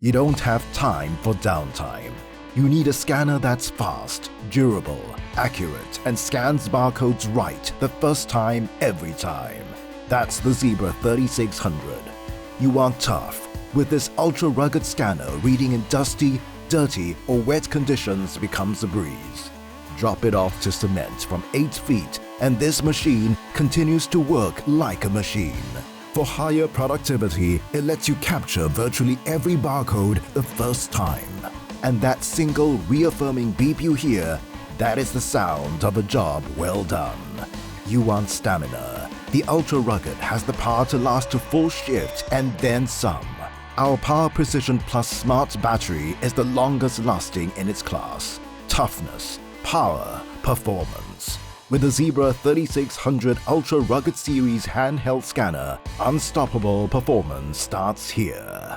You don't have time for downtime. You need a scanner that's fast, durable, accurate, and scans barcodes right the first time, every time. That's the Zebra 3600. You want tough. With this ultra-rugged scanner, reading in dusty, dirty, or wet conditions becomes a breeze. Drop it off to cement from 8 feet, and this machine continues to work like a machine. For higher productivity, it lets you capture virtually every barcode the first time. And that single reaffirming beep you hear, that is the sound of a job well done. You want stamina. The Ultra Rugged has the power to last a full shift and then some. Our Power Precision Plus Smart Battery is the longest lasting in its class. Toughness, power, performance. With the Zebra 3600 Ultra Rugged Series handheld scanner, unstoppable performance starts here.